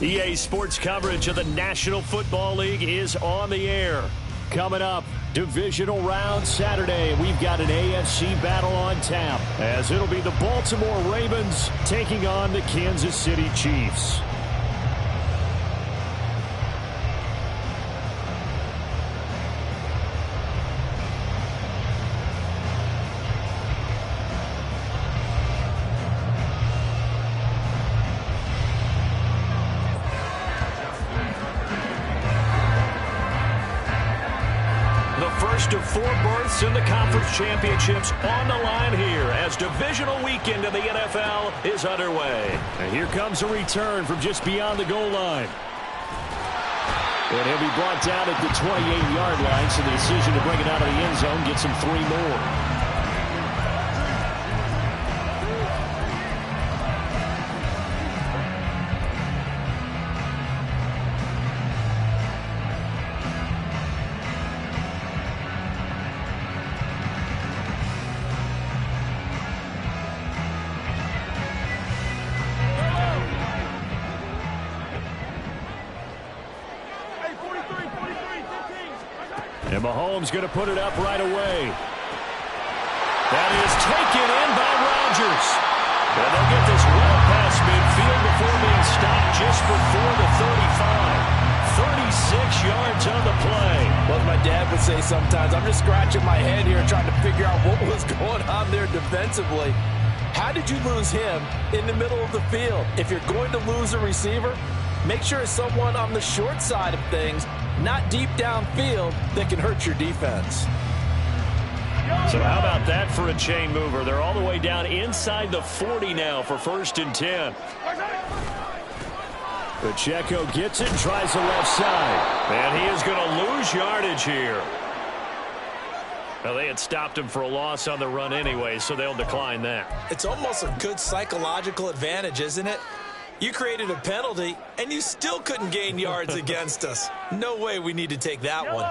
EA Sports coverage of the National Football League is on the air. Coming up, divisional round Saturday. We've got an AFC battle on tap, as it'll be the Baltimore Ravens taking on the Kansas City Chiefs. Of 4 berths in the conference championships on the line here as divisional weekend of the NFL is underway. And here comes a return from just beyond the goal line. And he'll be brought down at the 28-yard line, so the decision to bring it out of the end zone gets him 3 more. And Mahomes going to put it up right away. That is taken in by Rodgers. And they'll get this well past midfield before being stopped just before the 35. 36 yards on the play. Well, as my dad would say sometimes, I'm just scratching my head here trying to figure out what was going on there defensively. How did you lose him in the middle of the field? If you're going to lose a receiver, make sure it's someone on the short side of things, not deep downfield, that can hurt your defense. So how about that for a chain mover? They're all the way down inside the 40 now for 1st and 10. Pacheco gets it, tries the left side. And he is going to lose yardage here. Well, they had stopped him for a loss on the run anyway, so they'll decline that. It's almost a good psychological advantage, isn't it? You created a penalty, and you still couldn't gain yards against us. No way we need to take that one.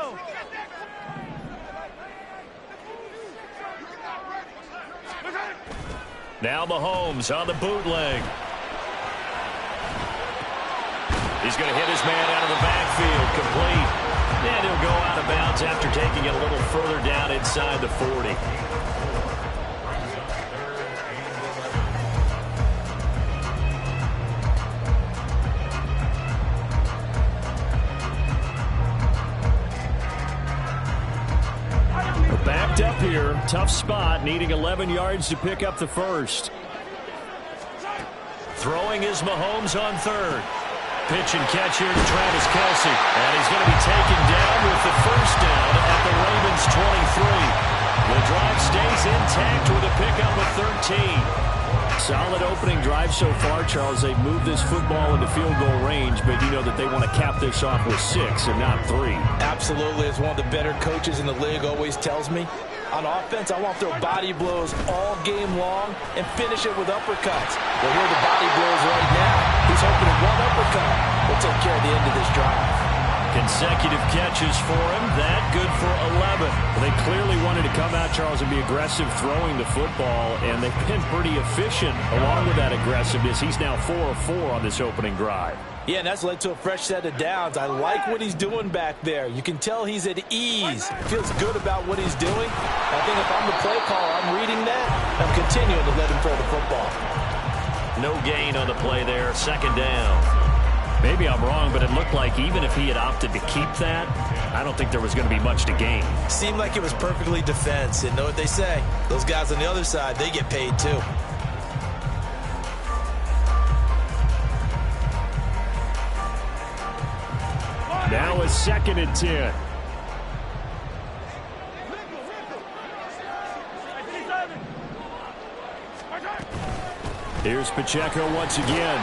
Now Mahomes on the bootleg. He's going to hit his man out of the backfield, complete. And he'll go out of bounds after taking it a little further down inside the 40. Backed up here, tough spot, needing 11 yards to pick up the first. Throwing is Mahomes on 3rd. Pitch and catch here to Travis Kelce. And he's going to be taken down with the first down at the Ravens 23. The drive stays intact with a pickup of 13. Solid opening drive so far, Charles. They've moved this football into field goal range, but you know that they want to cap this off with 6 and not 3. Absolutely. As one of the better coaches in the league always tells me, on offense, I want to throw body blows all game long and finish it with uppercuts. Well, here are the body blows right now. He's hoping that one uppercut will take care of the end of this drive. Consecutive catches for him. That good for 11. Well, they clearly wanted to come out, Charles, and be aggressive throwing the football, and they've been pretty efficient along with that aggressiveness. He's now 4 of 4 on this opening drive. Yeah, and that's led to a fresh set of downs. I like what he's doing back there. You can tell he's at ease. Feels good about what he's doing. I think if I'm the play caller, I'm reading that. I'm continuing to let him throw the football. No gain on the play there. 2nd down. Maybe I'm wrong, but it looked like even if he had opted to keep that, I don't think there was going to be much to gain. Seemed like it was perfectly defense. And know what they say? Those guys on the other side, they get paid too. Now a 2nd and 10. Here's Pacheco once again.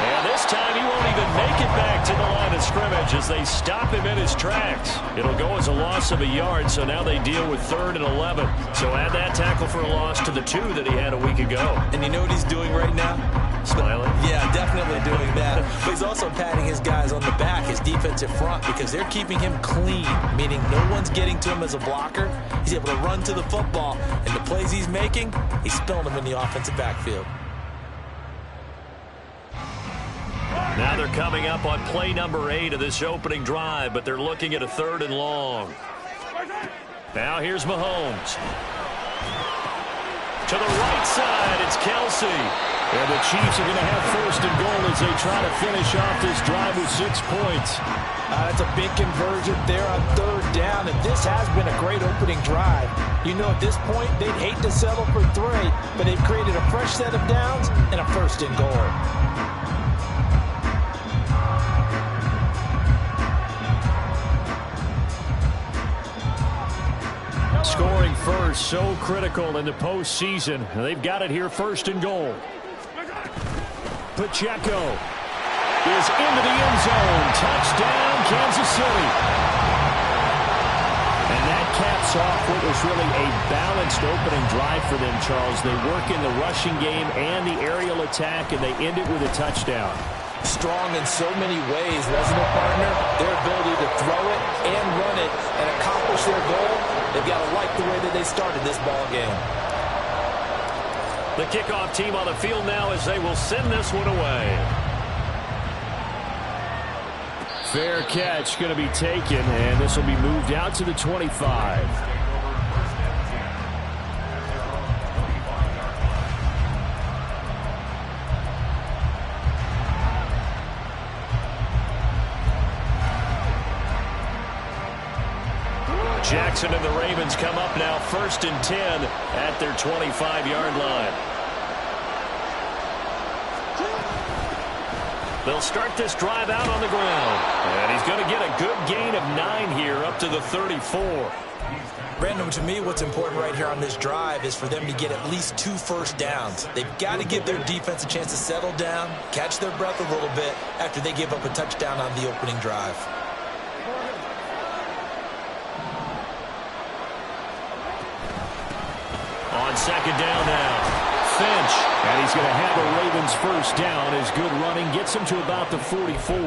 And this time he won't even make it back to the line of scrimmage as they stop him in his tracks. It'll go as a loss of a yard, so now they deal with 3rd and 11. So add that tackle for a loss to the 2 that he had a week ago. And you know what he's doing right now? Smiling? Yeah, definitely doing that. But he's also patting his guys on the back, his defensive front, because they're keeping him clean, meaning no one's getting to him as a blocker. He's able to run to the football, and the plays he's making, he's spilling them in the offensive backfield. Now they're coming up on play number 8 of this opening drive, but they're looking at a 3rd and long. Now here's Mahomes. To the right side, it's Kelsey. And the Chiefs are going to have 1st and goal as they try to finish off this drive with 6 points. That's a big conversion there on 3rd down, and this has been a great opening drive. You know, at this point, they'd hate to settle for 3, but they've created a fresh set of downs and a 1st and goal. Scoring first, so critical in the postseason. They've got it here, 1st and goal. Pacheco is into the end zone. Touchdown, Kansas City. And that caps off what was really a balanced opening drive for them, Charles. They work in the rushing game and the aerial attack, and they end it with a touchdown. Strong in so many ways, wasn't it, partner? Their ability to throw it and run it and accomplish their goal, they've got to like the way that they started this ball game. The kickoff team on the field now as they will send this one away. Fair catch going to be taken, and this will be moved out to the 25. Jackson and the Ravens come up now 1st and 10 at their 25-yard line. They'll start this drive out on the ground. And he's going to get a good gain of 9 here up to the 34. Brandon, to me, what's important right here on this drive is for them to get at least 2 first downs. They've got to give their defense a chance to settle down, catch their breath a little bit after they give up a touchdown on the opening drive. On 2nd down now. Finch, and he's going to have a Ravens 1st down as good running gets him to about the 44.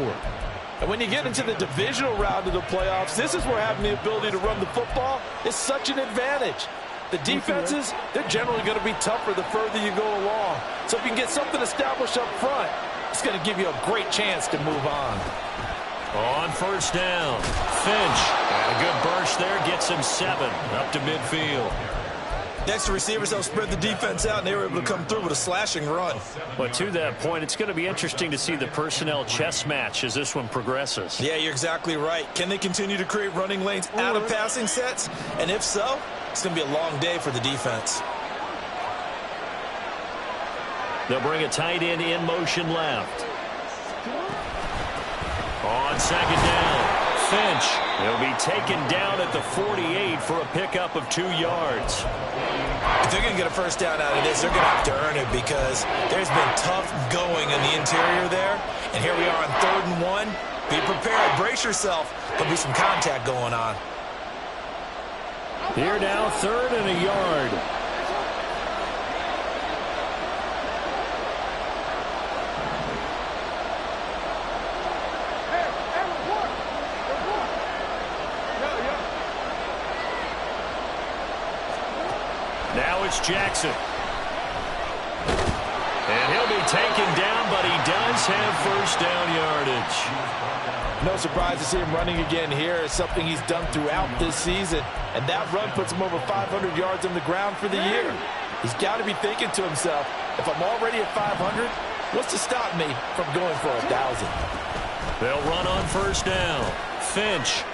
And when you get into the divisional round of the playoffs, this is where having the ability to run the football is such an advantage. The defenses, they're generally going to be tougher the further you go along. So if you can get something established up front, it's going to give you a great chance to move on. On 1st down, Finch, and a good burst there gets him 7 up to midfield. Next, the receivers help spread the defense out, and they were able to come through with a slashing run. But to that point, it's going to be interesting to see the personnel chess match as this one progresses. Yeah, you're exactly right. Can they continue to create running lanes out of passing sets? And if so, it's going to be a long day for the defense. They'll bring a tight end in motion left. On 2nd down, Finch. He'll be taken down at the 48 for a pickup of 2 yards. If they're going to get a 1st down out of this, they're going to have to earn it because there's been tough going in the interior there. And here we are on 3rd and 1. Be prepared. Brace yourself. There'll be some contact going on. Here now, 3rd and a yard. Now it's Jackson. And he'll be taken down, but he does have 1st down yardage. No surprise to see him running again here. It's something he's done throughout this season. And that run puts him over 500 yards on the ground for the year. He's got to be thinking to himself, if I'm already at 500, what's to stop me from going for 1,000? They'll run on 1st down. Finch.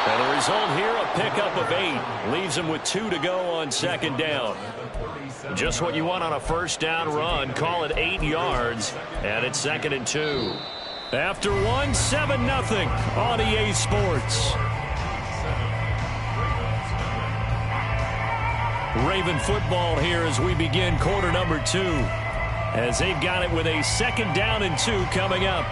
And the result here, a pickup of 8. Leaves him with 2 to go on 2nd down. Just what you want on a 1st down run. Call it 8 yards. And it's 2nd and 2. After 1, 7-0 on EA Sports. Raven football here as we begin quarter number 2. As they've got it with a 2nd down and 2 coming up.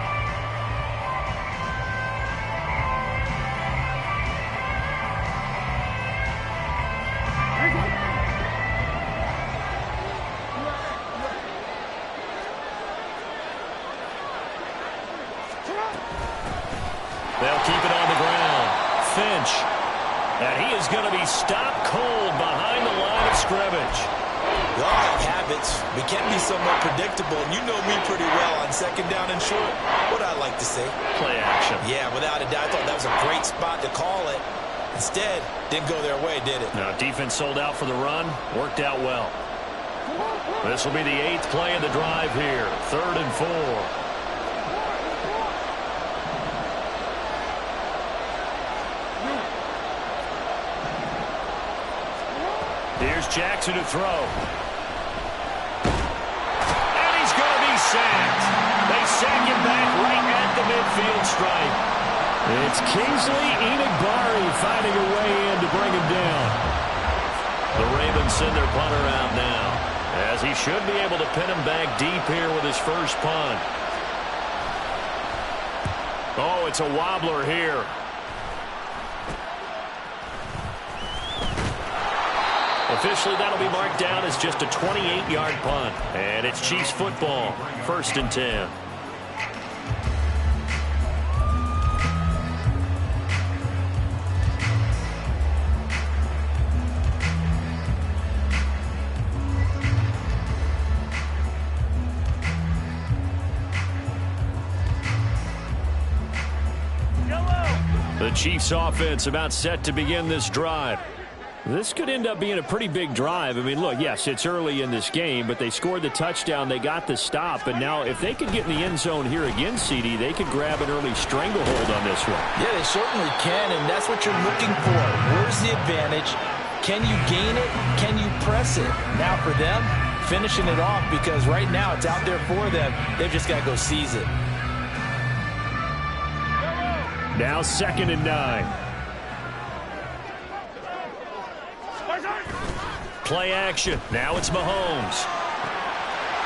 They'll keep it on the ground. Finch. And he is going to be stopped cold behind the line of scrimmage. We all have habits. We can be somewhat predictable, and you know me pretty well on second down and short. What I like to say? Play action. Yeah, without a doubt. I thought that was a great spot to call it. Instead, didn't go their way, did it? Now, defense sold out for the run. Worked out well. This will be the 8th play of the drive here. 3rd and 4. Here's Jackson to throw. And he's going to be sacked. They sack him back right at the midfield stripe. It's Kingsley Enagbari finding a way in to bring him down. The Ravens send their punter out now, as he should be able to pin him back deep here with his first punt. Oh, it's a wobbler here. Officially, that'll be marked down as just a 28-yard punt. And it's Chiefs football, 1st and 10. The Chiefs offense about set to begin this drive. This could end up being a pretty big drive. I mean, look, yes, it's early in this game, but they scored the touchdown. They got the stop. And now if they could get in the end zone here again, CD, they could grab an early stranglehold on this one. Yeah, they certainly can, and that's what you're looking for. Where's the advantage? Can you gain it? Can you press it? Now for them, finishing it off, because right now it's out there for them. They've just got to go seize it. Now 2nd and 9. Play action. Now it's Mahomes.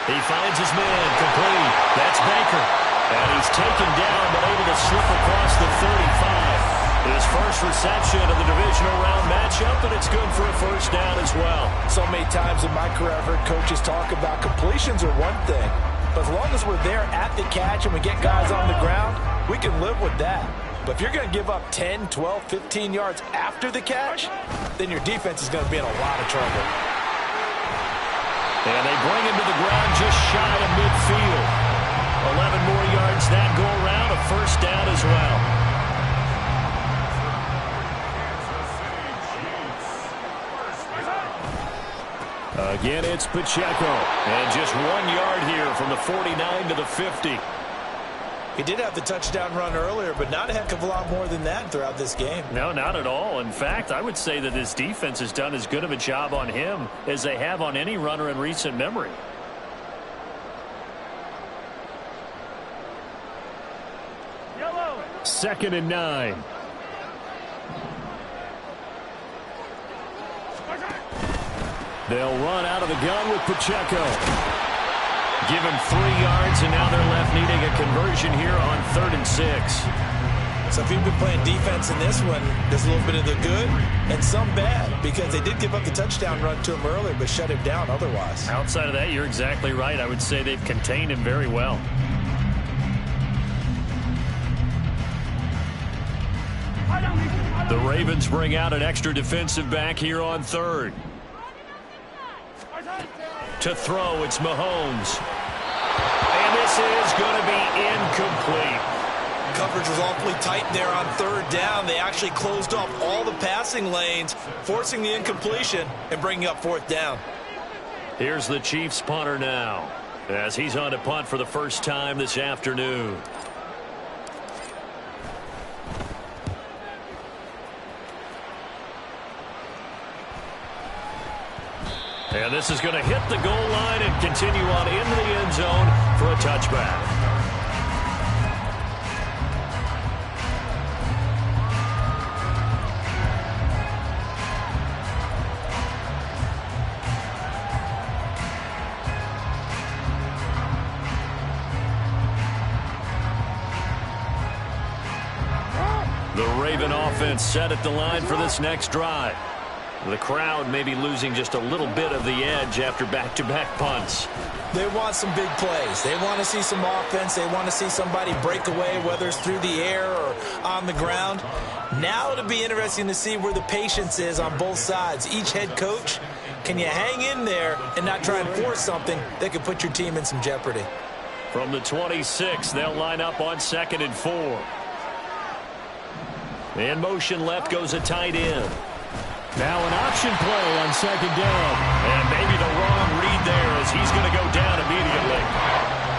He finds his man complete. That's Baker. And he's taken down but able to slip across the 35. His first reception of the divisional round matchup, and it's good for a first down as well. So many times in my career I've heard coaches talk about completions are one thing. But as long as we're there at the catch and we get guys on the ground, we can live with that. But if you're going to give up 10, 12, 15 yards after the catch, then your defense is going to be in a lot of trouble. And they bring him to the ground just shy of midfield. 11 more yards that go around, a first down as well. Again, it's Pacheco. And just 1 yard here from the 49 to the 50. He did have the touchdown run earlier, but not a heck of a lot more than that throughout this game. No, not at all. In fact, I would say that this defense has done as good of a job on him as they have on any runner in recent memory. Yellow. 2nd and 9. They'll run out of the gun with Pacheco. Give him 3 yards, and now they're left needing a conversion here on 3rd and 6. So if you've been playing defense in this one, there's a little bit of the good and some bad, because they did give up the touchdown run to him earlier, but shut him down otherwise. Outside of that, you're exactly right. I would say they've contained him very well. The Ravens bring out an extra defensive back here on 3rd. To throw, it's Mahomes. And this is going to be incomplete. Coverage was awfully tight there on 3rd down. They actually closed off all the passing lanes, forcing the incompletion and bringing up 4th down. Here's the Chiefs punter now, as he's on to punt for the first time this afternoon. And this is going to hit the goal line and continue on into the end zone for a touchback. The Raven offense set at the line for this next drive. The crowd may be losing just a little bit of the edge after back-to-back punts. They want some big plays. They want to see some offense. They want to see somebody break away, whether it's through the air or on the ground. Now it'll be interesting to see where the patience is on both sides. Each head coach Can you hang in there and not try and force something that could put your team in some jeopardy? From the 26, they'll line up on 2nd and 4. In motion left goes a tight end. Now an option play on 2nd down. And maybe the wrong read there as he's going to go down immediately.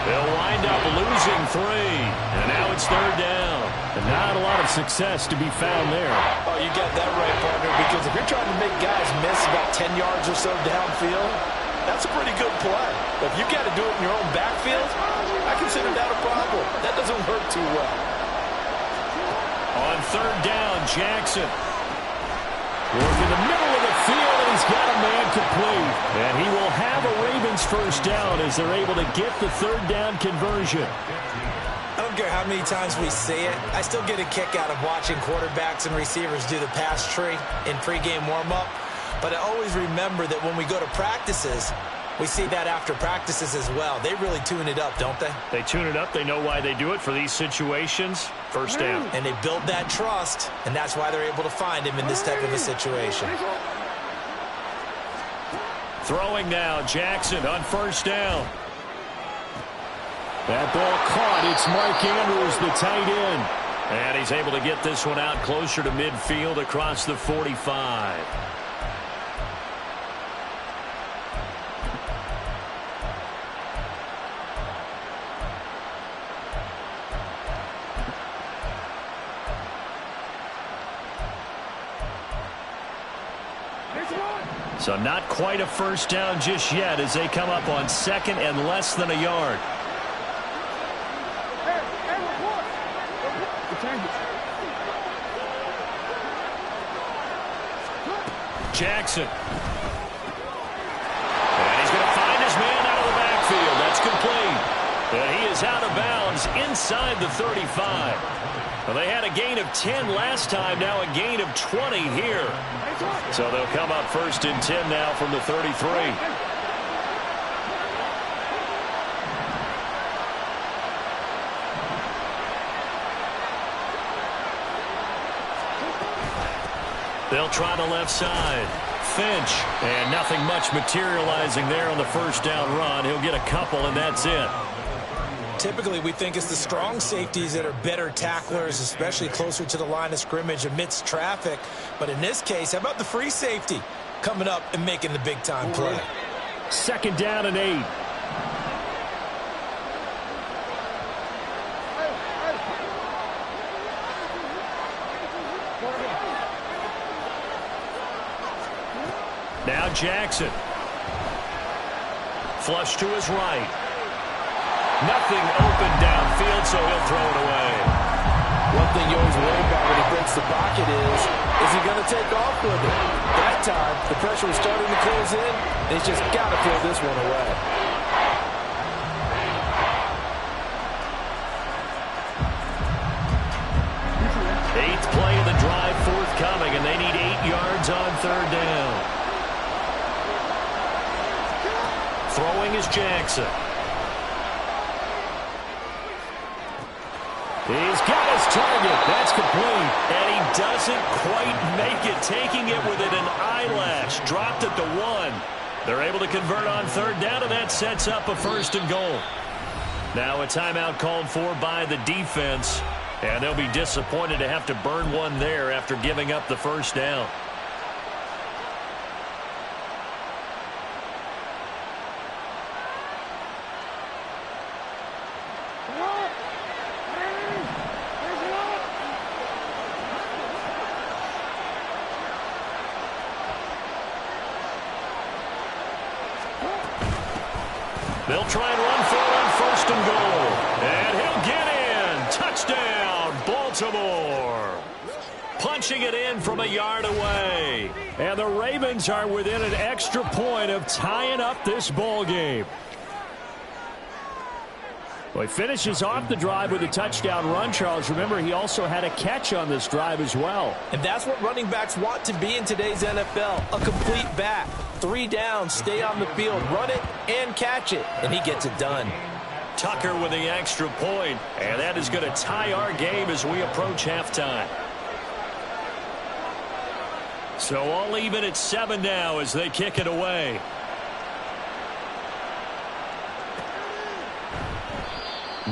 They'll wind up losing 3. And now it's 3rd down. And not a lot of success to be found there. Oh, you got that right, partner, because if you're trying to make guys miss about 10 yards or so downfield, that's a pretty good play. But if you got to do it in your own backfield, I consider that a problem. That doesn't work too well. On 3rd down, Jackson. Working the middle of the field, and he's got a man complete. And he will have a Ravens first down as they're able to get the 3rd down conversion. I don't care how many times we see it. I still get a kick out of watching quarterbacks and receivers do the pass tree in pregame warm-up. But I always remember that when we go to practices, we see that after practices as well. They really tune it up, don't they? They tune it up. They know why they do it for these situations. First down. And they build that trust, and that's why they're able to find him in this type of a situation. Throwing now, Jackson on 1st down. That ball caught. It's Mark Andrews, the tight end. And he's able to get this one out closer to midfield across the 45. So not quite a first down just yet as they come up on 2nd and less than a yard. Jackson. And he's going to find his man out of the backfield. That's complete. And he is out of bounds inside the 35. Well, they had a gain of 10 last time, now a gain of 20 here. So they'll come up 1st and 10 now from the 33. They'll try the left side. Finch. And nothing much materializing there on the first down run. He'll get a couple, and that's it. Typically, we think it's the strong safeties that are better tacklers, especially closer to the line of scrimmage amidst traffic. But in this case, how about the free safety coming up and making the big-time play? 2nd down and 8. Now Jackson. Flush to his right. Nothing open downfield, so he'll throw it away. One thing you always worry about when he breaks the pocket is he going to take off with it? That time, the pressure was starting to close in, and he's just got to throw this one away. Eighth play of the drive forthcoming, and they need 8 yards on 3rd down. Throwing is Jackson. He's got his target. That's complete. And he doesn't quite make it. Taking it within an eyelash. Dropped at the 1. They're able to convert on 3rd down, and that sets up a 1st and goal. Now a timeout called for by the defense. And they'll be disappointed to have to burn one there after giving up the first down. They'll try and run for it on 1st and goal. And he'll get in. Touchdown, Baltimore. Punching it in from a yard away. And the Ravens are within an extra point of tying up this ball game. Well, he finishes off the drive with a touchdown run, Charles. Remember, he also had a catch on this drive as well. And that's what running backs want to be in today's NFL, a complete back. 3 downs, stay on the field, run it, and catch it. And he gets it done. Tucker with the extra point, and that is going to tie our game as we approach halftime. So all even at 7 now as they kick it away.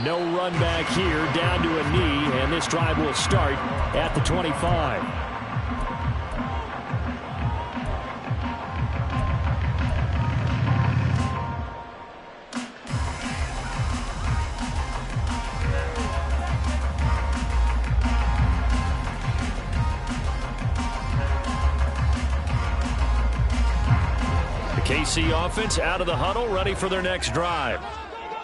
No run back here, down to a knee, and this drive will start at the 25. The KC offense out of the huddle, ready for their next drive.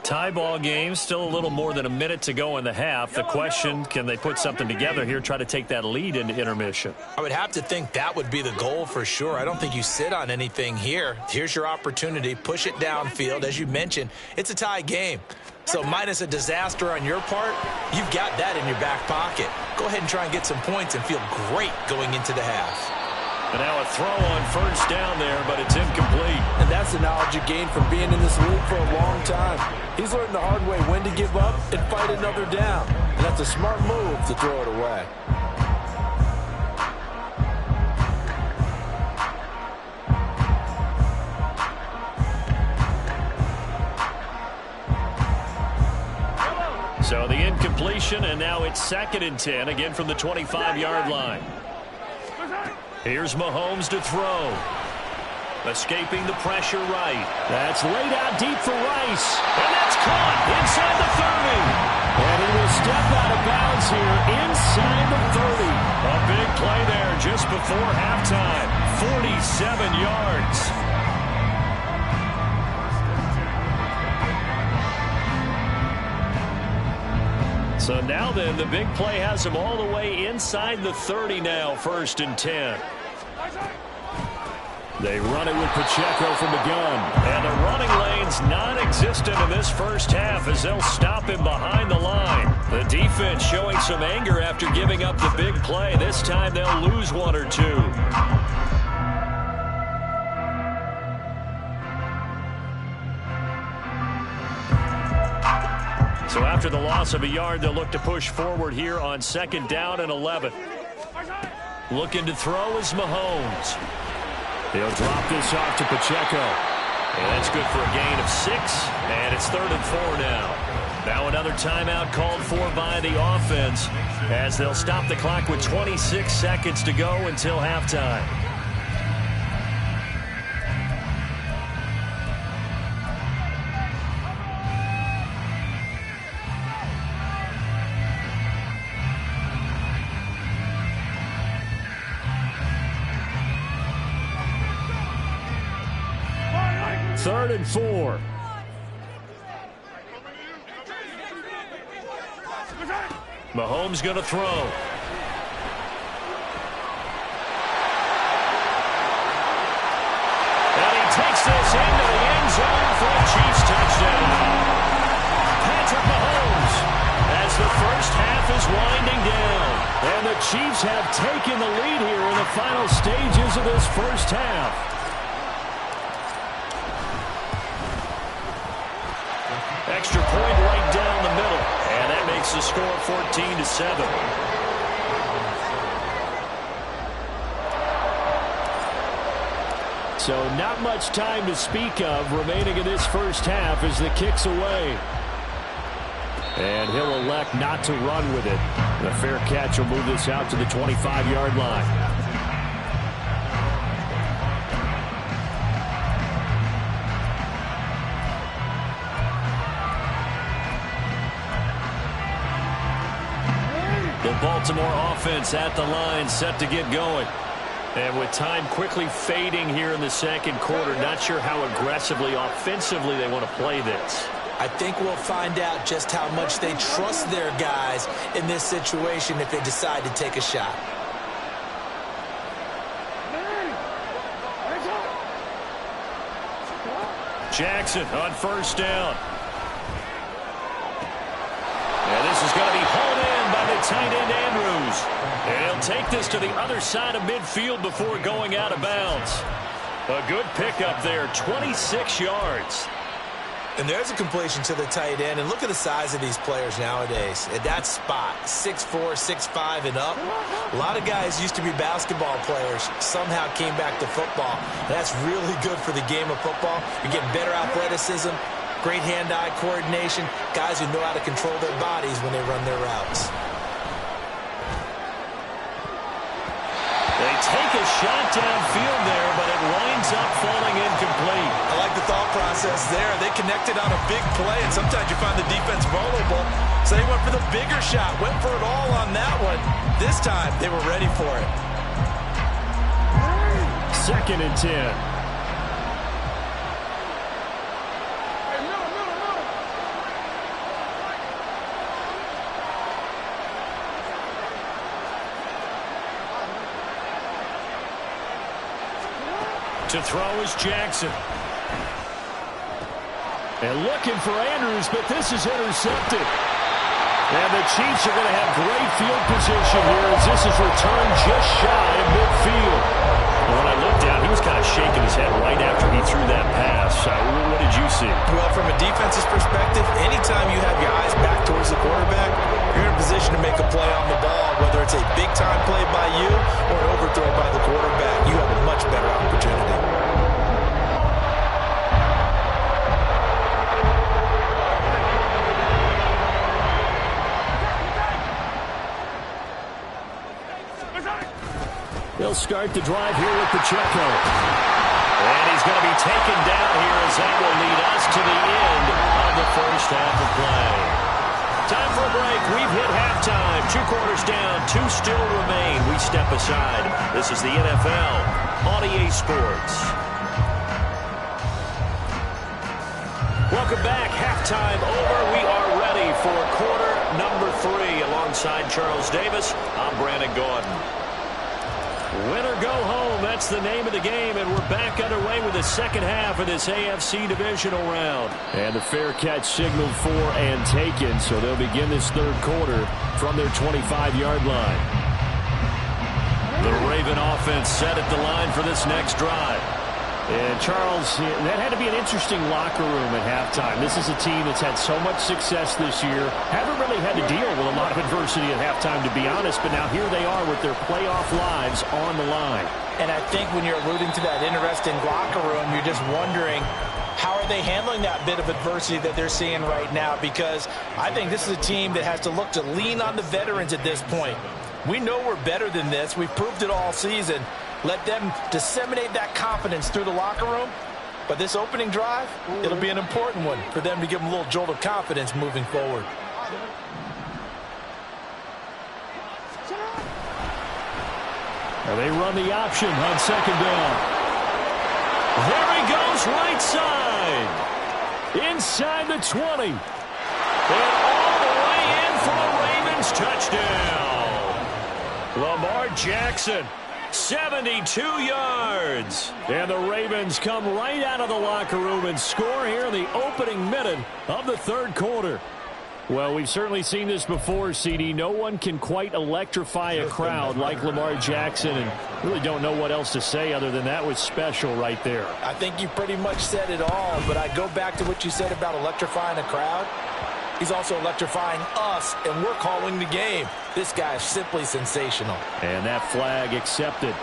Tie ball game, still a little more than a minute to go in the half. The question, can they put something together here, try to take that lead into intermission? I would have to think that would be the goal for sure. I don't think you sit on anything here. Here's your opportunity. Push it downfield. As you mentioned, it's a tie game. So minus a disaster on your part, you've got that in your back pocket. Go ahead and try and get some points and feel great going into the half. And now a throw on first down there, but it's incomplete. And that's the knowledge you gain from being in this league for a long time. He's learned the hard way when to give up and fight another down. And that's a smart move to throw it away. So the incompletion, and now it's 2nd and 10, again from the 25-yard line. Here's Mahomes to throw. Escaping the pressure right. That's laid out deep for Rice. And that's caught inside the 30. And he will step out of bounds here inside the 30. A big play there just before halftime. 47 yards. So now then, the big play has him all the way inside the 30 now, 1st and 10. They run it with Pacheco from the gun. And the running lane's non-existent in this first half as they'll stop him behind the line. The defense showing some anger after giving up the big play. This time they'll lose 1 or 2. So after the loss of a yard, they'll look to push forward here on 2nd down and 11. Looking to throw is Mahomes. He'll drop this off to Pacheco. And that's good for a gain of 6, and it's 3rd and 4 now. Now another timeout called for by the offense as they'll stop the clock with 26 seconds to go until halftime. Third and 4. Mahomes going to throw. And he takes this into the end zone for a Chiefs touchdown. Patrick Mahomes as the first half is winding down. And the Chiefs have taken the lead here in the final stages of this first half. Extra point right down the middle. And that makes the score 14-7. So not much time to speak of remaining in this first half as the kick's away. And he'll elect not to run with it. The fair catch will move this out to the 25-yard line. Baltimore offense at the line, set to get going. And with time quickly fading here in the second quarter, not sure how aggressively, offensively they want to play this. I think we'll find out just how much they trust their guys in this situation if they decide to take a shot. Jackson on first down. And this is going to be hauled in by the tight end Andrews. And he'll take this to the other side of midfield before going out of bounds. A good pickup there, 26 yards. And there's a completion to the tight end. And look at the size of these players nowadays. At that spot, 6'4", 6'5", and up. A lot of guys used to be basketball players, somehow came back to football. That's really good for the game of football. You're getting better athleticism, great hand-eye coordination, guys who know how to control their bodies when they run their routes. They take a shot downfield there, but it winds up falling incomplete. I like the thought process there. They connected on a big play, and sometimes you find the defense vulnerable. So they went for the bigger shot, went for it all on that one. This time, they were ready for it. 2nd and 10. To throw is Jackson. And looking for Andrews, but this is intercepted. And the Chiefs are going to have great field position here as this is returned just shy of midfield. When I looked down, he was kind of shaking his head right after he threw that pass. What did you see? Well, from a defense's perspective, anytime you have your eyes back towards the quarterback, you're in a position to make a play on the ball, whether it's a big-time play by you or an overthrow by the quarterback. You have a much better opportunity. They'll start the drive here with Pacheco. And he's going to be taken down here as that will lead us to the end of the first half of play. Time for a break. We've hit halftime. 2 quarters down. 2 still remain. We step aside. This is the NFL on EA Sports. Welcome back. Halftime over. We are ready for quarter number 3. Alongside Charles Davis, I'm Brandon Gordon. Win or go home, that's the name of the game, and we're back underway with the second half of this AFC divisional round. And the fair catch signaled for and taken, so they'll begin this third quarter from their 25-yard line. The Raven offense set at the line for this next drive. And Charles, that had to be an interesting locker room at halftime. This is a team that's had so much success this year. Haven't really had to deal with a lot of adversity at halftime, to be honest. But now here they are with their playoff lives on the line. And I think when you're alluding to that interesting locker room, you're just wondering, how are they handling that bit of adversity that they're seeing right now? Because I think this is a team that has to look to lean on the veterans at this point. We know we're better than this. We've proved it all season. Let them disseminate that confidence through the locker room. But this opening drive, it'll be an important one for them to give them a little jolt of confidence moving forward. And they run the option on second down. There he goes, right side. Inside the 20. And all the way in for a Ravens touchdown. Lamar Jackson, 72 yards. And the Ravens come right out of the locker room and score here in the opening minute of the third quarter. Well, we've certainly seen this before, CD. No one can quite electrify a crowd like Lamar Jackson, and really don't know what else to say other than that was special right there. I think you pretty much said it all, but I go back to what you said about electrifying a crowd. He's also electrifying us, and we're calling the game. This guy is simply sensational. And that flag accepted.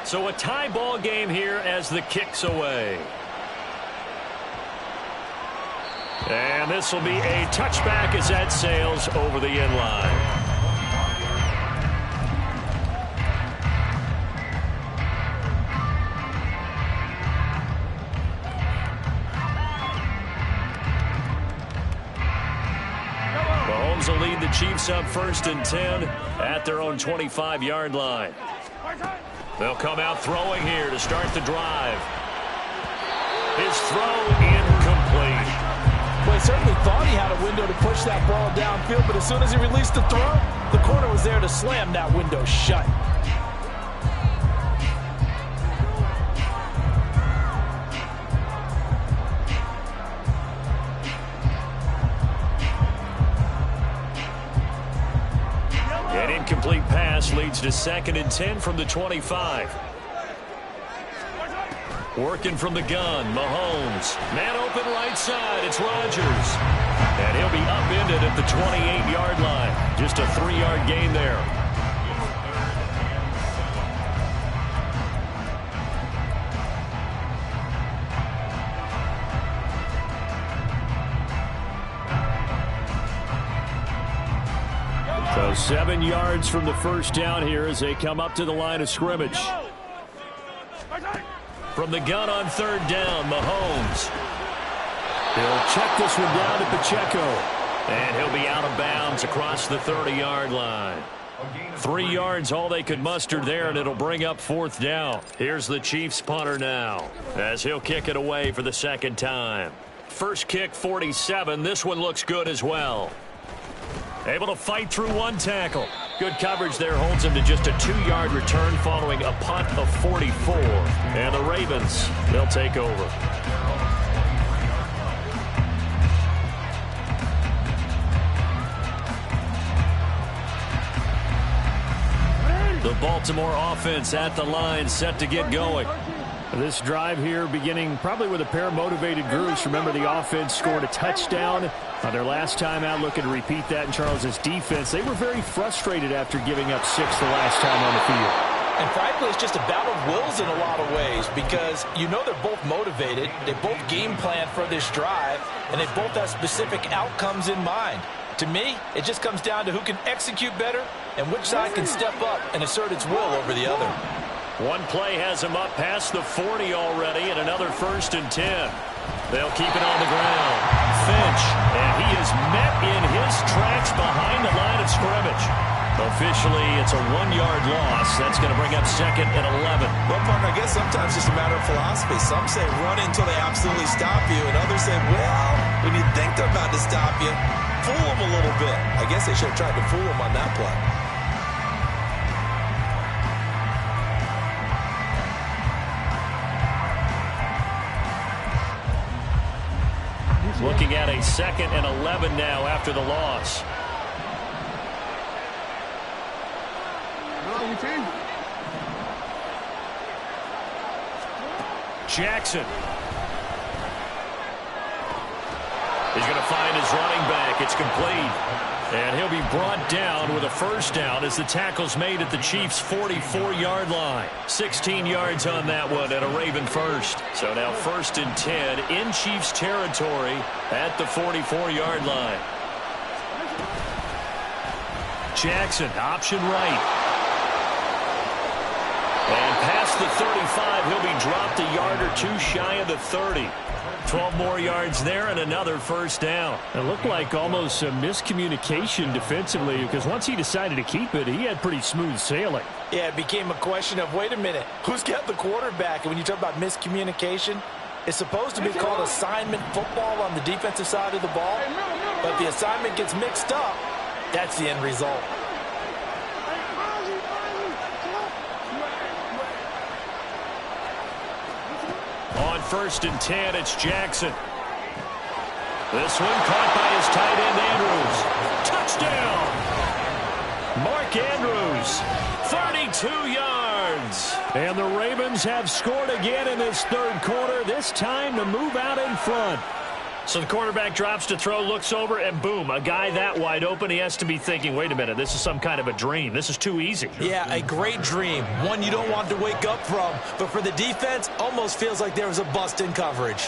So a tie ball game here as the kick's away. And this will be a touchback as that sails over the end line. Mahomes will lead the Chiefs up 1st and 10 at their own 25-yard line. They'll come out throwing here to start the drive. His throw incomplete. Well, he certainly thought he had a window to push that ball downfield, but as soon as he released the throw, the corner was there to slam that window shut. An incomplete pass leads to 2nd and 10 from the 25. Working from the gun, Mahomes. Man open right side, it's Rodgers. And he'll be upended at the 28-yard line. Just a 3-yard gain there. So 7 yards from the first down here as they come up to the line of scrimmage. From the gun on third down, Mahomes. He'll check this one down to Pacheco. And he'll be out of bounds across the 30-yard line. 3 yards all they could muster there, and it'll bring up fourth down. Here's the Chiefs punter now as he'll kick it away for the second time. First kick, 47. This one looks good as well. Able to fight through one tackle. Good coverage there holds him to just a 2-yard return following a punt of 44. And the Ravens, they'll take over. The Baltimore offense at the line, set to get going. This drive here beginning probably with a pair of motivated groups. Remember, the offense scored a touchdown on their last time out, looking to repeat that in Charles' defense. They were very frustrated after giving up 6 the last time on the field. And frankly, it's just a battle of wills in a lot of ways because you know they're both motivated. They both game plan for this drive, and they both have specific outcomes in mind. To me, it just comes down to who can execute better and which side can step up and assert its will over the other. One play has him up past the 40 already, and another 1st and 10. They'll keep it on the ground. Finch, and he is met in his tracks behind the line of scrimmage. Officially, it's a 1-yard loss. That's going to bring up 2nd and 11. Well, partner, I guess sometimes it's just a matter of philosophy. Some say run until they absolutely stop you, and others say, well, when you think they're about to stop you, fool them a little bit. I guess they should have tried to fool them on that play. Looking at a 2nd and 11 now after the loss. Jackson. He's going to find his running back. It's complete. And he'll be brought down with a first down as the tackle's made at the Chiefs' 44-yard line. 16 yards on that one and a Raven first. So now 1st and 10 in Chiefs territory at the 44-yard line. Jackson, option right. And past the 35, he'll be dropped a yard or two shy of the 30. 12 more yards there and another first down. It looked like almost a miscommunication defensively because once he decided to keep it, he had pretty smooth sailing. Yeah, it became a question of, wait a minute, who's got the quarterback? And when you talk about miscommunication, it's supposed to be called assignment football on the defensive side of the ball. But if the assignment gets mixed up, that's the end result. On 1st and 10, it's Jackson. This one caught by his tight end, Andrews. Touchdown! Mark Andrews, 32 yards. And the Ravens have scored again in this third quarter, this time to move out in front. So the quarterback drops to throw, looks over, and boom, a guy that wide open. He has to be thinking, wait a minute, this is some kind of a dream. This is too easy. Yeah, a great dream. One you don't want to wake up from. But for the defense, almost feels like there was a bust in coverage.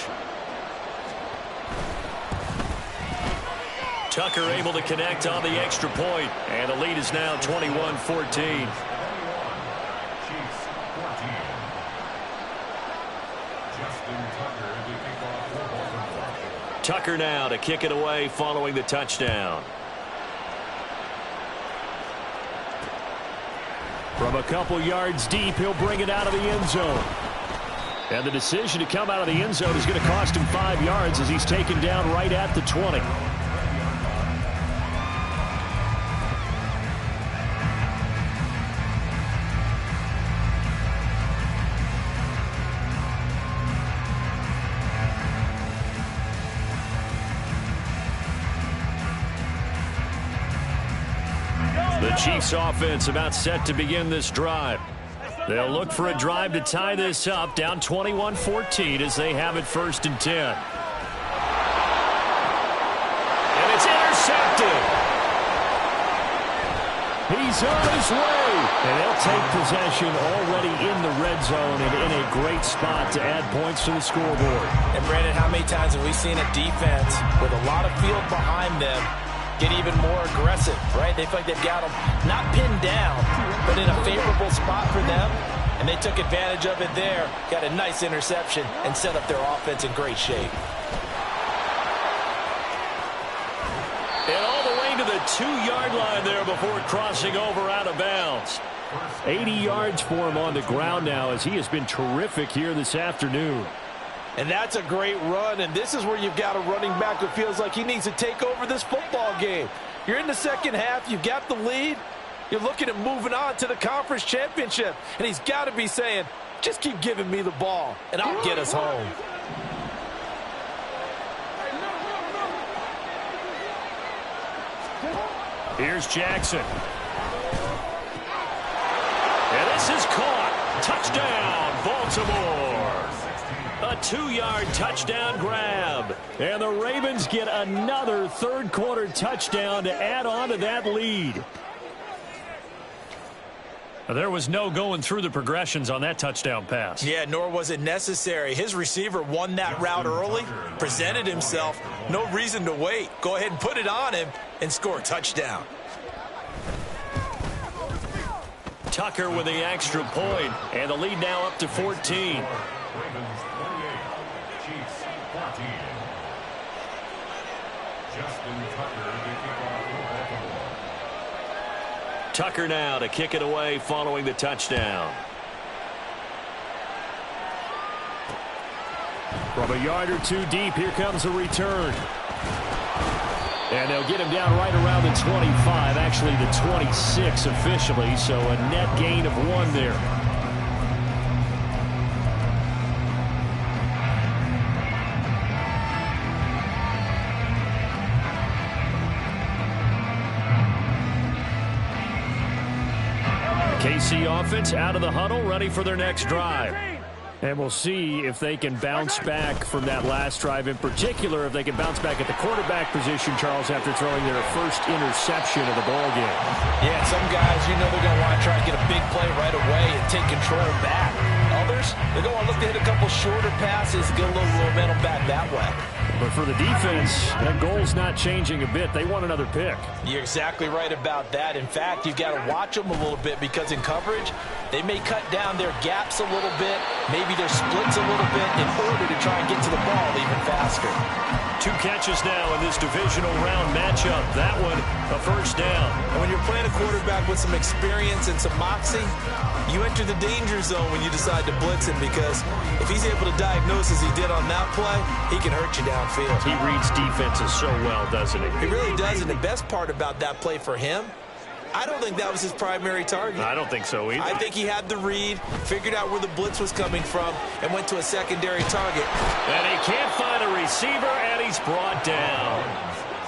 Tucker able to connect on the extra point, and the lead is now 21-14. Tucker now to kick it away following the touchdown. From a couple yards deep, he'll bring it out of the end zone. And the decision to come out of the end zone is going to cost him 5 yards as he's taken down right at the 20. The Chiefs offense about set to begin this drive. They'll look for a drive to tie this up, down 21-14 as they have it 1st and 10. And it's intercepted. He's on his way. And they'll take possession already in the red zone and in a great spot to add points to the scoreboard. And Brandon, how many times have we seen a defense with a lot of field behind them get even more aggressive, right? They feel like they've got them not pinned down, but in a favorable spot for them. And they took advantage of it there, got a nice interception, and set up their offense in great shape. And all the way to the 2-yard line there before crossing over out of bounds. 80 yards for him on the ground now as he has been terrific here this afternoon. And that's a great run, and this is where you've got a running back who feels like he needs to take over this football game. You're in the second half, you've got the lead, you're looking at moving on to the conference championship, and he's got to be saying, just keep giving me the ball, and I'll get us home. Here's Jackson. And this is caught. Touchdown, Baltimore. A 2-yard touchdown grab. And the Ravens get another third-quarter touchdown to add on to that lead. There was no going through the progressions on that touchdown pass. Yeah, nor was it necessary. His receiver won that route early, presented himself. No reason to wait. Go ahead and put it on him and score a touchdown. Tucker with the extra point, and the lead now up to 14. Tucker now to kick it away following the touchdown. From a yard or two deep, here comes a return. And they'll get him down right around the 25, actually the 26 officially, so a net gain of 1 there. KC offense out of the huddle, ready for their next drive. And we'll see if they can bounce back from that last drive. In particular, if they can bounce back at the quarterback position, Charles, after throwing their first interception of the ball game. Yeah, some guys, you know they're going to want to try to get a big play right away and take control back. Others, they're going to look to hit a couple shorter passes, get a little momentum back that way. But for the defense, that goal's not changing a bit. They want another pick. You're exactly right about that. In fact, you've got to watch them a little bit because in coverage, they may cut down their gaps a little bit, maybe their splits a little bit in order to try and get to the ball even faster. 2 catches now in this divisional round matchup. That one, a first down. And when you're playing a quarterback with some experience and some moxie, you enter the danger zone when you decide to blitz him, because if he's able to diagnose as he did on that play, he can hurt you downfield. He reads defenses so well, doesn't he? He really does, and the best part about that play for him, I don't think that was his primary target. I don't think so either. I think he had the read, figured out where the blitz was coming from, and went to a secondary target. And he can't find a receiver, and he's brought down.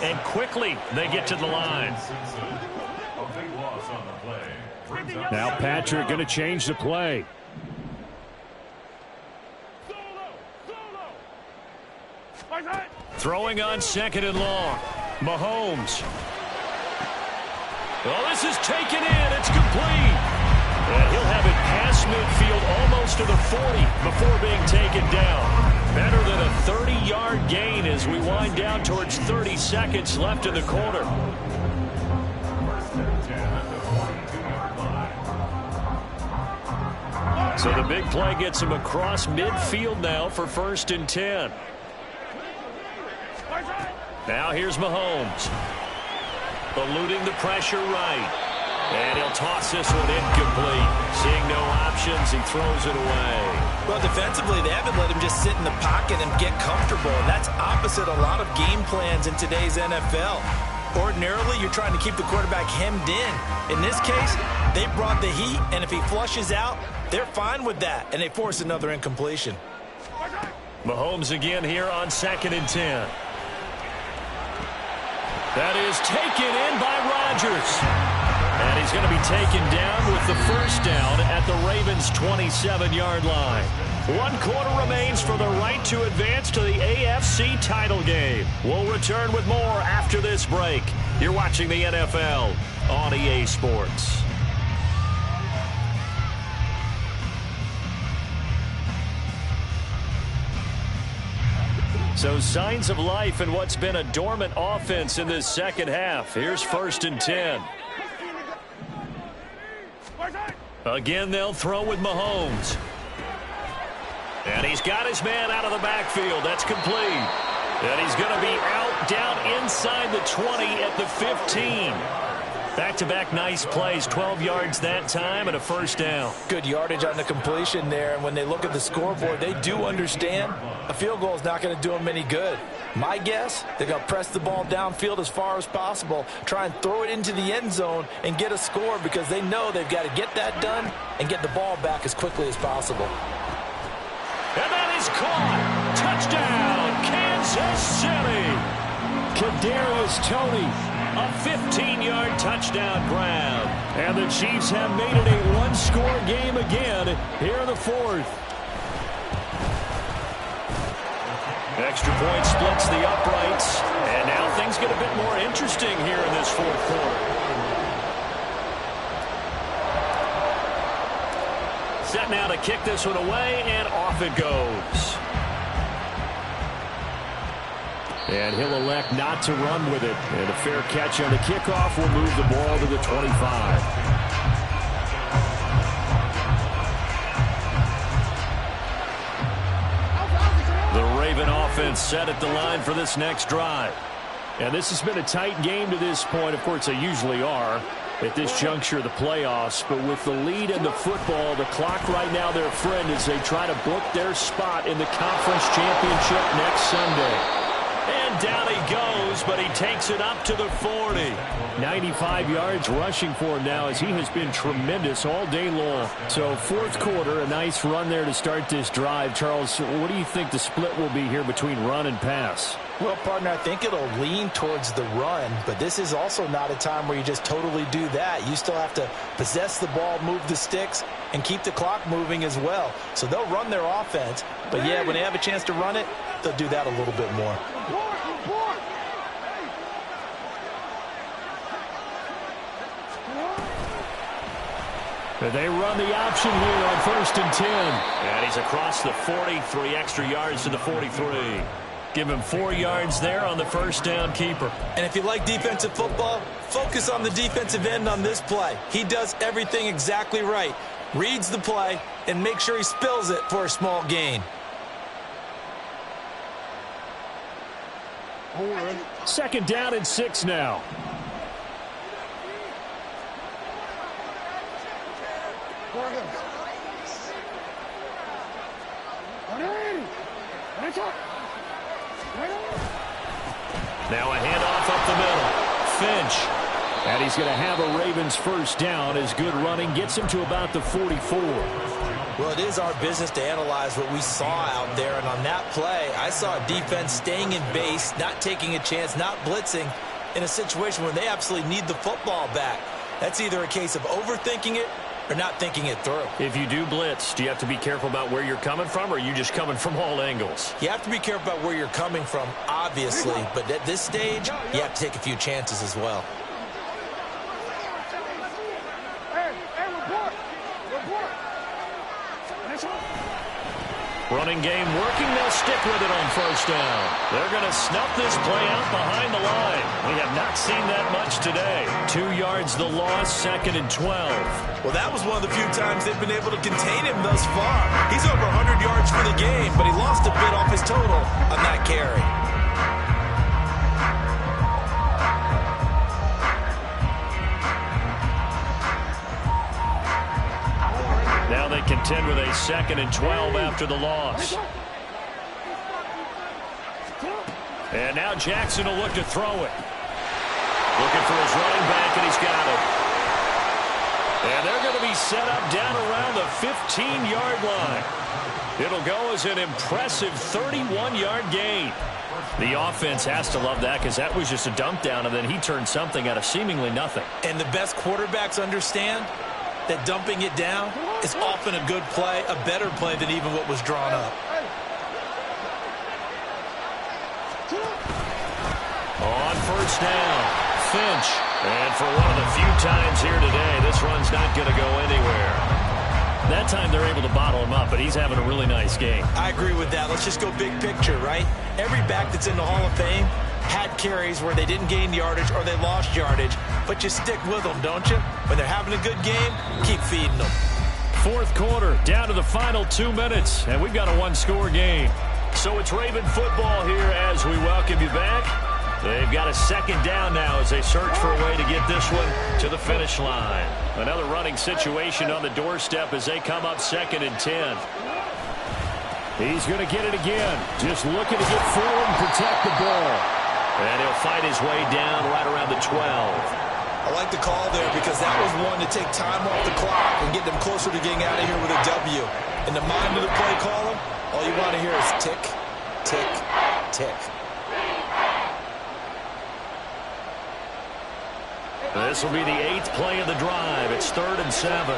And quickly, they get to the line. Now Patrick going to change the play. Throwing on 2nd and long. Mahomes. Well, this is taken in. It's complete. And he'll have it past midfield almost to the 40 before being taken down. Better than a 30-yard gain as we wind down towards 30 seconds left in the quarter. So the big play gets him across midfield now for 1st and 10. Now here's Mahomes. Eluding the pressure right. And he'll toss this one incomplete. Seeing no options, he throws it away. Well, defensively, they haven't let him just sit in the pocket and get comfortable. And that's opposite a lot of game plans in today's NFL. Ordinarily, you're trying to keep the quarterback hemmed in. In this case, they brought the heat, and if he flushes out, they're fine with that, and they force another incompletion. Mahomes again here on 2nd and 10. That is taken in by Rodgers. And he's going to be taken down with the first down at the Ravens' 27-yard line. 1 quarter remains for the right to advance to the AFC title game. We'll return with more after this break. You're watching the NFL on EA Sports. So signs of life in what's been a dormant offense in this second half. Here's 1st and 10. Again, they'll throw with Mahomes. And he's got his man out of the backfield. That's complete. And he's going to be out down inside the 20 at the 15. Back-to-back nice plays, 12 yards that time and a first down. Good yardage on the completion there, and when they look at the scoreboard, they do understand a field goal is not going to do them any good. My guess, they're going to press the ball downfield as far as possible, try and throw it into the end zone and get a score because they know they've got to get that done and get the ball back as quickly as possible. And that is caught. Touchdown, Kansas City. Kadarius Toney. A 15-yard touchdown grab. And the Chiefs have made it a one-score game again here in the 4th. Extra point splits the uprights. And now things get a bit more interesting here in this 4th quarter. Set now to kick this one away, and off it goes. And he'll elect not to run with it. And a fair catch on the kickoff will move the ball to the 25. The Raven offense set at the line for this next drive. And this has been a tight game to this point. Of course, they usually are at this juncture of the playoffs. But with the lead in the football, the clock right now their friend as they try to book their spot in the conference championship next Sunday. And down he goes, but he takes it up to the 40. 95 yards rushing for him now as he has been tremendous all day long. So 4th quarter, a nice run there to start this drive. Charles, what do you think the split will be here between run and pass? Well, partner, I think it'll lean towards the run, but this is also not a time where you just totally do that. You still have to possess the ball, move the sticks, and keep the clock moving as well. So they'll run their offense, but yeah, when they have a chance to run it, they'll do that a little bit more. They run the option here on 1st and 10. And he's across the 40, 3 extra yards to the 43. Give him 4 yards there on the first down keeper. And if you like defensive football, focus on the defensive end on this play. He does everything exactly right. Reads the play and makes sure he spills it for a small gain. 2nd down and 6 now. Now a handoff up the middle. Finch. And he's going to have a Ravens first down as good running gets him to about the 44. Well, it is our business to analyze what we saw out there, and on that play, I saw a defense staying in base, not taking a chance, not blitzing in a situation where they absolutely need the football back. That's either a case of overthinking it or not thinking it through. If you do blitz, do you have to be careful about where you're coming from, or are you just coming from all angles? You have to be careful about where you're coming from, obviously, but at this stage, you have to take a few chances as well. Running game working. They'll stick with it on first down. They're going to snuff this play out behind the line. We have not seen that much today. 2 yards the loss, 2nd and 12. Well, that was one of the few times they've been able to contain him thus far. He's over 100 yards for the game, but he lost a bit off his total on that carry. Now they contend with a 2nd and 12 after the loss. And now Jackson will look to throw it. Looking for his running back, and he's got it. And they're going to be set up down around the 15-yard line. It'll go as an impressive 31-yard gain. The offense has to love that because that was just a dump down, and then he turned something out of seemingly nothing. And the best quarterbacks understand that dumping it down is often a good play, a better play than even what was drawn up. On first down, Finch. And for one of the few times here today, this run's not going to go anywhere. That time they're able to bottle him up, but he's having a really nice game. I agree with that. Let's just go big picture, right? Every back that's in the Hall of Fame had carries where they didn't gain yardage or they lost yardage, but you stick with them, don't you? When they're having a good game, keep feeding them. Fourth quarter, down to the final 2 minutes, and we've got a one-score game. So it's Raven football here as we welcome you back. They've got a second down now as they search for a way to get this one to the finish line. Another running situation on the doorstep as they come up 2nd and 10. He's going to get it again. Just looking to get forward and protect the ball. And he'll fight his way down right around the 12. I like the call there because that was one to take time off the clock and get them closer to getting out of here with a W. In the mind of the play caller, all you want to hear is tick, tick, tick. This will be the 8th play of the drive. It's 3rd and 7.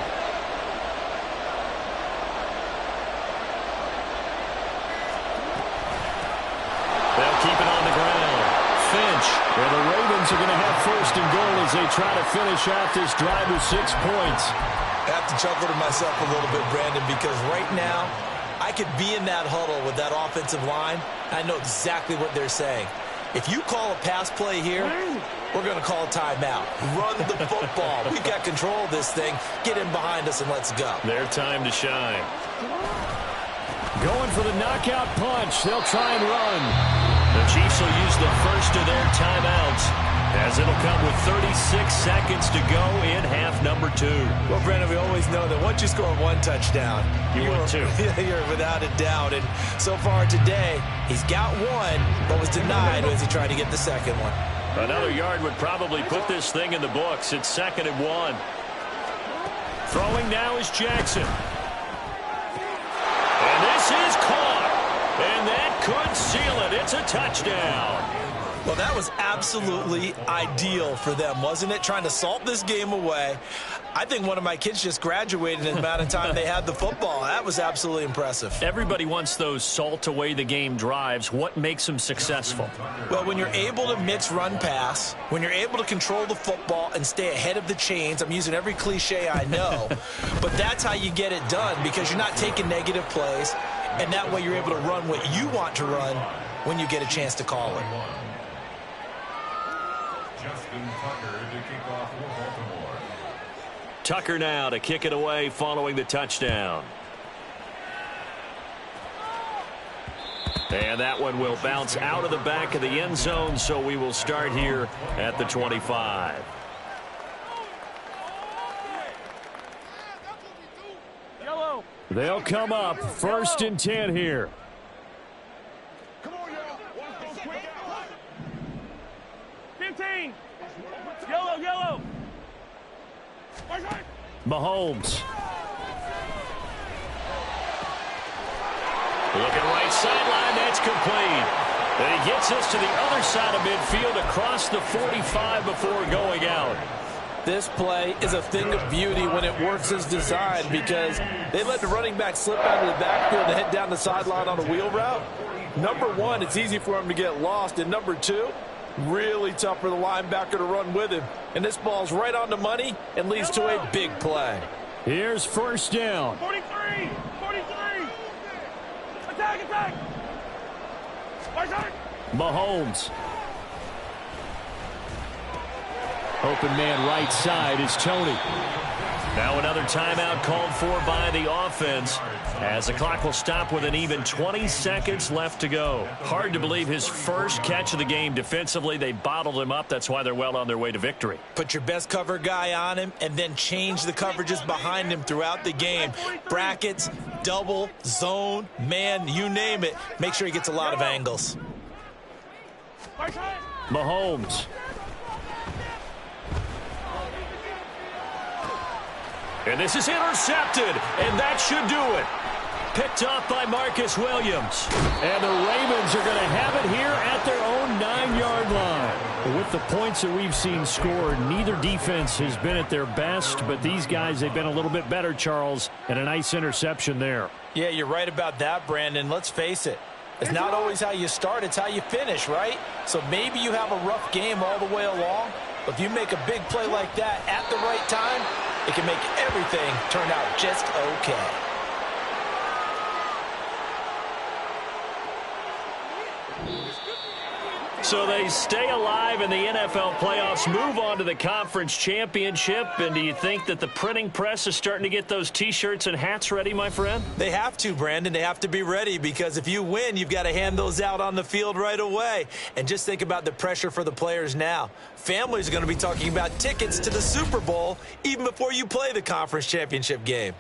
They'll keep it on the ground. Finch. And the Ravens are going to have 1st and goal as they try to finish out this drive with 6 points. I have to chuckle to myself a little bit, Brandon, because right now I could be in that huddle with that offensive line. I know exactly what they're saying. If you call a pass play here, we're going to call a timeout. Run the football. We've got control of this thing. Get in behind us and let's go. Their time to shine. Going for the knockout punch. They'll try and run. The Chiefs will use the first of their timeouts as it'll come with 36 seconds to go in half number 2. Well, Brandon, we always know that once you score 1 touchdown, you win 2. You're without a doubt. And so far today, he's got 1, but was denied as he tried to get the second one. Another yard would probably put this thing in the books. It's 2nd and 1. Throwing now is Jackson. And this is caught. And that could seal it. It's a touchdown. Well, that was absolutely ideal for them, wasn't it? Trying to salt this game away. I think one of my kids just graduated in the amount of time they had the football. That was absolutely impressive. Everybody wants those salt away the game drives. What makes them successful? Well, when you're able to mix run pass, when you're able to control the football and stay ahead of the chains, I'm using every cliche I know, but that's how you get it done because you're not taking negative plays, and that way you're able to run what you want to run when you get a chance to call it. Tucker now to kick it away following the touchdown. And that one will bounce out of the back of the end zone, so we will start here at the 25. They'll come up 1st and 10 here. Come on, y'all. 15. Yellow. Mahomes. Looking right sideline, that's complete. And he gets us to the other side of midfield across the 45 before going out. This play is a thing of beauty when it works as designed because they let the running back slip out of the backfield and head down the sideline on a wheel route. Number 1, it's easy for him to get lost. And number 2, really tough for the linebacker to run with him. And this ball's right on the money and leads to a big play. Here's 1st down. 43. Attack. Mahomes. Open man right side is Tony. Now another timeout called for by the offense as the clock will stop with an even 20 seconds left to go. Hard to believe his first catch of the game defensively. They bottled him up. That's why they're well on their way to victory. Put your best cover guy on him and then change the coverages behind him throughout the game. Brackets, double, zone, man, you name it. Make sure he gets a lot of angles. Mahomes. And this is intercepted, and that should do it. Picked off by Marcus Williams. And the Ravens are going to have it here at their own 9-yard line. With the points that we've seen scored, neither defense has been at their best, but these guys, they've been a little bit better, Charles, and a nice interception there. Yeah, you're right about that, Brandon. Let's face it. It's not always how you start, it's how you finish, right? So maybe you have a rough game all the way along, but if you make a big play like that at the right time, it can make everything turn out just okay. So they stay alive in the NFL playoffs, move on to the conference championship. And do you think that the printing press is starting to get those T-shirts and hats ready, my friend? They have to, Brandon. They have to be ready because if you win, you've got to hand those out on the field right away. And just think about the pressure for the players now. Families are going to be talking about tickets to the Super Bowl even before you play the conference championship game.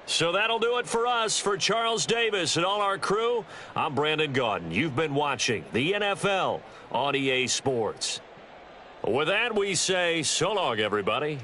So that'll do it for us. For Charles Davis and all our crew, I'm Brandon Gaudin. You've been watching the NFL on EA Sports. With that, we say so long, everybody.